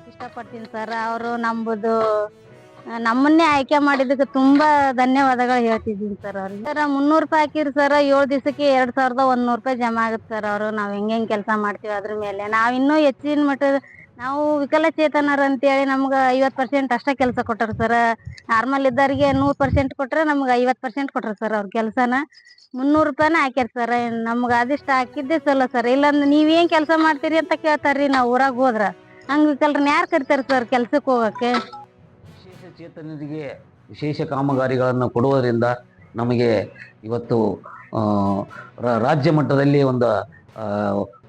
ಇಷ್ಟಪಡ್ತೀನಿ ಸರ್. ಅವರು ನಮ್ಮನ್ನೇ ಆಯ್ಕೆ ಮಾಡಿದ್ದಕ್ಕೆ ತುಂಬಾ ಧನ್ಯವಾದಗಳು ಹೇಳ್ತಿದ್ದೀನಿ ಸರ್ ಅವ್ರಿಗೆ. ಸರ್ 300 ರೂಪಾಯಿ ಹಾಕಿರಿ ಸರ್, 7 ದಿವಸಕ್ಕೆ 2100 ರೂಪಾಯಿ ಜಮಾ ಆಗುತ್ತೆ ಸರ್. ಅವರು ನಾವ್ ಹೆಂಗ್ ಕೆಲಸ ಮಾಡ್ತೀವಿ ಅದ್ರ ಮೇಲೆ ನಾವ್ ಇನ್ನೂ ಹೆಚ್ಚಿನ ಮಟ್ಟದ ನಾವು ವಿಕಲಚೇತನರು ಅಂತೇಳಿ ನಮ್ಗೆ 50% ಅಷ್ಟೇ ಕೆಲಸ ಕೊಟ್ಟಾರ ಸರ್. ನಾರ್ಮಲ್ ಇದ್ದವರಿಗೆ 100% ಕೊಟ್ರೆ ನಮ್ಗೆ 50% ಕೊಟ್ರ ಸರ್ ಅವ್ರ ಕೆಲಸನ. 300 ರೂಪಾಯಿನ ಹಾಕ್ಯಾರ ಸರ್. ನಮ್ಗೆ ಅದಿಷ್ಟ ಹಾಕಿದ್ದೆ ಸಲ್ಲ ಸರ್. ಇಲ್ಲಾಂದ್ರೆ ನೀವೇನ್ ಕೆಲಸ ಮಾಡ್ತೀರಿ ಅಂತ ಕೇಳ್ತಾರ್ರಿ ನಾವ್ ಊರಾಗ ಹೋದ್ರ. ಹಂಗ ವಿಕಲ್ರನ್ನ ಯಾರು ಕರಿತಾರೆ ಸರ್ ಕೆಲ್ಸಕ್ಕೆ ಹೋಗಕ್ಕೆ? ವಿಶೇಷ ಚೇತನರಿಗೆ ವಿಶೇಷ ಕಾಮಗಾರಿಗಳನ್ನು ಕೊಡುವುದರಿಂದ ನಮಗೆ ಇವತ್ತು ರಾಜ್ಯ ಮಟ್ಟದಲ್ಲಿ ಒಂದು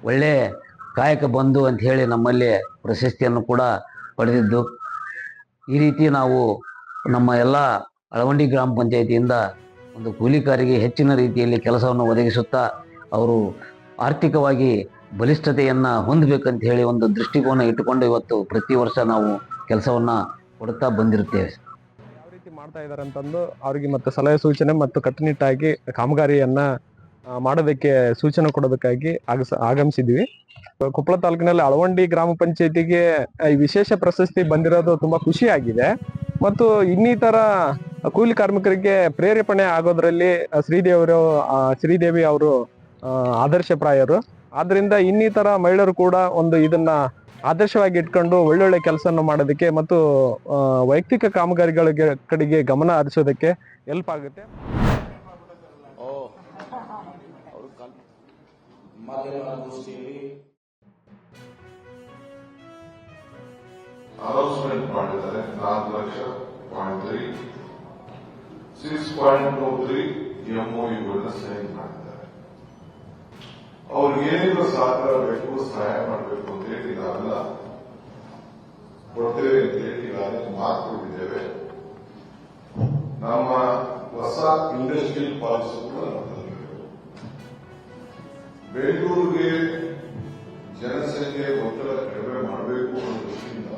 ಒಳ್ಳೆ ಕಾಯಕ ಬಂಧು ಅಂತ ಹೇಳಿ ನಮ್ಮಲ್ಲಿ ಪ್ರಶಸ್ತಿಯನ್ನು ಕೂಡ ಪಡೆದಿದ್ದು, ಈ ರೀತಿ ನಾವು ನಮ್ಮ ಎಲ್ಲ ಅಳವಂಡಿ ಗ್ರಾಮ ಪಂಚಾಯಿತಿಯಿಂದ ಒಂದು ಕೂಲಿಕಾರಿಗೆ ಹೆಚ್ಚಿನ ರೀತಿಯಲ್ಲಿ ಕೆಲಸವನ್ನು ಒದಗಿಸುತ್ತಾ ಅವರು ಆರ್ಥಿಕವಾಗಿ ಬಲಿಷ್ಠತೆಯನ್ನು ಹೊಂದಬೇಕಂತ ಹೇಳಿ ಒಂದು ದೃಷ್ಟಿಕೋನ ಇಟ್ಟುಕೊಂಡು ಇವತ್ತು ಪ್ರತಿ ವರ್ಷ ನಾವು ಕೆಲಸವನ್ನು ಕೊಡ್ತಾ ಬಂದಿರುತ್ತೇವೆ. ಯಾವ ರೀತಿ ಮಾಡ್ತಾ ಇದ್ದಾರೆ ಅಂತಂದು ಅವರಿಗೆ ಮತ್ತೆ ಸಲಹೆ ಸೂಚನೆ ಮತ್ತು ಕಟ್ಟುನಿಟ್ಟಾಗಿ ಕಾಮಗಾರಿಯನ್ನ ಮಾಡೋದಕ್ಕೆ ಸೂಚನೆ ಕೊಡೋದಕ್ಕಾಗಿ ಆಗಮಿಸಿದ್ವಿ. ಕೊಪ್ಪಳ ತಾಲೂಕಿನಲ್ಲಿ ಅಳವಂಡಿ ಗ್ರಾಮ ಪಂಚಾಯತಿಗೆ ಈ ವಿಶೇಷ ಪ್ರಶಸ್ತಿ ಬಂದಿರೋದು ತುಂಬಾ ಖುಷಿಯಾಗಿದೆ. ಮತ್ತು ಇನ್ನಿತರ ಕೂಲಿ ಕಾರ್ಮಿಕರಿಗೆ ಪ್ರೇರೇಪಣೆ ಆಗೋದ್ರಲ್ಲಿ ಶ್ರೀದೇವಿ ಅವರು ಆದರ್ಶಪ್ರಾಯರು. ಆದ್ರಿಂದ ಇನ್ನಿತರ ಮಹಿಳೆಯರು ಕೂಡ ಇದನ್ನ ಆದರ್ಶವಾಗಿ ಇಟ್ಕೊಂಡು ಒಳ್ಳೊಳ್ಳೆ ಕೆಲಸವನ್ನು ಮಾಡೋದಕ್ಕೆ ಮತ್ತು ವೈಯಕ್ತಿಕ ಕಾಮಗಾರಿಗಳಿಗೆ ಕಡೆಗೆ ಗಮನ ಹರಿಸೋದಕ್ಕೆ ಹೆಲ್ಪ್ ಆಗುತ್ತೆ. ಅನೌನ್ಸ್ಮೆಂಟ್ ಮಾಡಿದ್ದಾರೆ 4,00,000.3 6.23 MOU ಸೈನ್ ಮಾಡಿದ್ದಾರೆ. ಅವ್ರಿಗೆ ಏನಿದ್ರು ಸಹಕಾರ ಬೇಕು, ಸಹಾಯ ಮಾಡಬೇಕು ಅಂತ ಹೇಳಿ ನಾವೆಲ್ಲ ಕೊಡ್ತೇವೆ ಅಂತ ಹೇಳಿ ಈಗಾಗಲೇ ಮಾತು ಕೊಟ್ಟಿದ್ದೇವೆ. ನಮ್ಮ ಹೊಸ ಇಂಡಸ್ಟ್ರಿಯಲ್ ಪಾಲಿಸಿ ಕೂಡ ಬೆಂಗಳೂರಿಗೆ ಜನಸಂಖ್ಯೆ ಒತ್ತಡ ಕಡಿಮೆ ಮಾಡಬೇಕು ಅನ್ನೋ ದೃಷ್ಟಿಯಿಂದ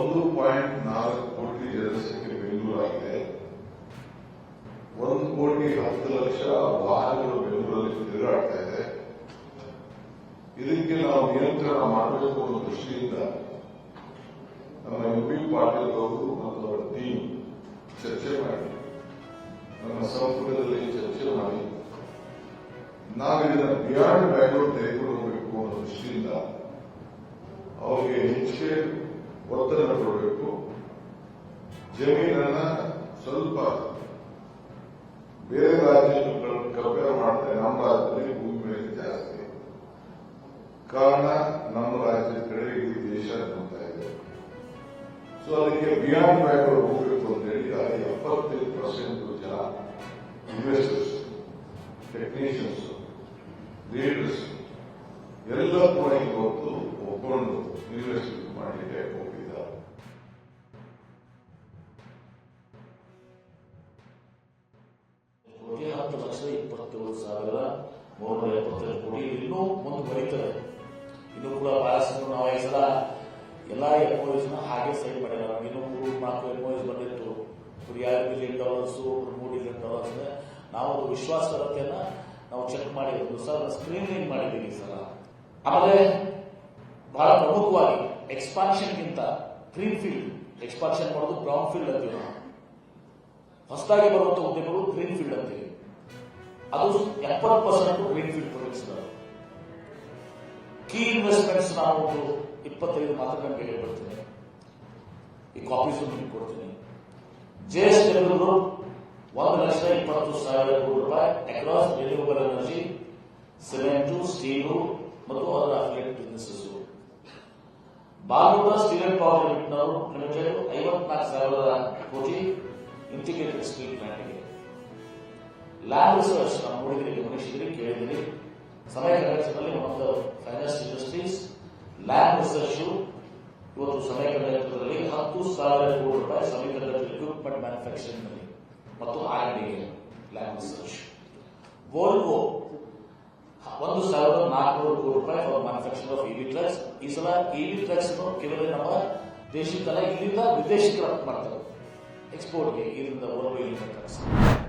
1.4 ಕೋಟಿ ಜನಸಂಖ್ಯೆ ಬೆಂಗಳೂರಾಗಿದೆ. 1,10,00,000 ವಾಹನಗಳು ಬೆಂಗಳೂರಲ್ಲಿ ತಿರುಗಾಡ್ತಾ ಇದೆ. ಇದಕ್ಕೆ ನಾವು ನಿಯಂತ್ರಣ ಮಾಡಬೇಕು ಅನ್ನೋ ದೃಷ್ಟಿಯಿಂದ ನಮ್ಮ MP ಪಾಟೀಲ್ ಅವರು ಮತ್ತು ಅವರ ಟೀಮ್ ಚರ್ಚೆ ಮಾಡಿ ನಮ್ಮ ಸಂಪುಟದಲ್ಲಿ ಚರ್ಚೆ ಮಾಡಿ ನಾವಿದನ್ನ ಬಿಯಾಂಡ್ ಬ್ಯಾಂಗ್ಳೂರ್ ತೆಗೆದುಕೊಂಡು ಹೋಗಬೇಕು ಅನ್ನೋ ದೃಷ್ಟಿಯಿಂದ ಅವರಿಗೆ ಹೆಚ್ಚಿಗೆ ಒತ್ತಡ ಕೊಡಬೇಕು. ಜಮೀನನ್ನ ಸ್ವಲ್ಪ ಬೇರೆ ರಾಜ್ಯಗಳು ಕಂಪೇರ್ ಮಾಡ್ತಾರೆ. ನಮ್ಮ ರಾಜ್ಯದಲ್ಲಿ ಭೂಮಿ ಬೆಲೆ ಜಾಸ್ತಿ, ಕಾರಣ ನಮ್ಮ ರಾಜ್ಯದ ಕಡೆ ಇಡೀ ದೇಶ ನೋಡ್ತಾ ಇದೆ. ಸೊ ಅದಕ್ಕೆ ಬಿಯಾಂಡ್ ಬ್ಯಾಂಗ್ಳೂರ್ ಹೋಗಬೇಕು ಅಂತ ಹೇಳಿ 75% ಜನ ಇನ್ವೆಸ್ಟರ್ಸ್, ಟೆಕ್ನಿಷಿಯನ್ಸ್, ಲೀಡರ್ಸ್ ಎಲ್ಲ ಕೂಡ ಇವತ್ತು ಒಪ್ಪಿಕೊಂಡು ಇನ್ವೆಸ್ಟ್ಮೆಂಟ್ ಮಾಡಲಿಕ್ಕೆ ಹೋಗಿದ್ದಾರೆ. $10,27,372 ಕೋಟಿ ಇನ್ನೂ ಮುಂದುವರಿತದೆ. ಇನ್ನೂ ಕೂಡ ಬಹಳಷ್ಟು ನಾವು ಈ ಸಲ ಎಲ್ಲ MOUs ಹಾಗೆ ಸೈನ್ ಮಾಡಿದ್ದಾರೆ. ಇನ್ನೂ 3-4 MOUs ಬಂದಿತ್ತು. $2 ಬಿಲಿಯನ್, $3 ಬಿಲಿಯನ್. ನಾವು ಅದು ವಿಶ್ವಾಸಾರ್ಹತೆಯನ್ನ ನಾವು ಚೆಕ್ ಮಾಡಿರೋದು ಸರ್, ಸ್ಕ್ರೀನಿಂಗ್ ಮಾಡಿದ್ದೀವಿ ಸರ್. ಆಮೇಲೆ ಬಹಳ ಪ್ರಮುಖವಾಗಿ ಎಕ್ಸ್ಪಾನ್ಷನ್ಗಿಂತ ಗ್ರೀನ್ ಫೀಲ್ಡ್ ಎಕ್ಸ್ಪಾನ್ಷನ್ ಮಾಡೋದು ಬ್ರೌನ್ ಫೀಲ್ಡ್ ಅಂತೀವಿ ನಾವು. ಹೊಸದಾಗಿ ಬರುವಂತ ಉದ್ಯಮಗಳು ಗ್ರೀನ್ ಫೀಲ್ಡ್ ಅಂತೀವಿ. ಅದು 70% green field projects. Key investments ನಾವು ಒಂದು 25 ಮಾತ್ರ ಗಂಟೆ ಹೇಳ್ಬಿಡ್ತೀನಿ. ಈ ಕಾಪೀಸ್ ನಿಮಗೆ ಕೊಡ್ತೀನಿ. JSW ಗ್ರೂಪ್ 1,20,000 ಕೋಟಿ ರೂಪಾಯಿ across renewable energy, cement, steel ಮತ್ತು ಅದರ affiliate businesses. Bagalkot steel and power limited 54,000 crore integrated steel ಪ್ಲಾಂಟ್ಗೆ. ಲ್ಯಾಂಡ್ ರಿಸರ್ಚ್ ನಾವು ನೋಡಿದ್ರಿ, ಗಮನಿಸಿದ್ರಿ, ಕೇಳಿದಿರಿ. ಸಮಯ ಕಂಡಕ್ಟರ್ನಲ್ಲಿ ಒಂದು ಫೈನಾನ್ಸ್ ಇಂಡಸ್ಟ್ರೀಸ್ ಲ್ಯಾಬ್ ರಿಸರ್ಚ್ ಇವತ್ತು ಸಮಯ ಕಂಡಕ್ಟರ್ನಲ್ಲಿ 10,000 ಕೋಟಿ ರೂಪಾಯಿ ಸಮಯ ಕಂಡಕ್ಟರ್ ಎಕ್ವಿಪ್ಮೆಂಟ್ ಮ್ಯಾನುಫ್ಯಾಕ್ಚರಿಂಗ್ ನಲ್ಲಿ ಮತ್ತು R&D ಲ್ಯಾಬ್ ರಿಸರ್ಚ್. ವೋಲ್ವೋ 1,400 ಕೋಟಿ ರೂಪಾಯಿ for manufacturing of EV trucks. ಈ ಸಲ EV ಟ್ರಕ್ಸ್ ಕೇವಲ ನಮ್ಮ ದೇಶಕ್ಕಲ್ಲ, ಇಲ್ಲಿಂದ ವಿದೇಶಕ್ಕೆ ರಫ್ತು ಮಾಡ್ತಾರೆ, ಎಕ್ಸ್ಪೋರ್ಟ್ಗೆ ಇದರಿಂದ ವೋಲ್ವೋ EV ಟ್ರಕ್ಸ್.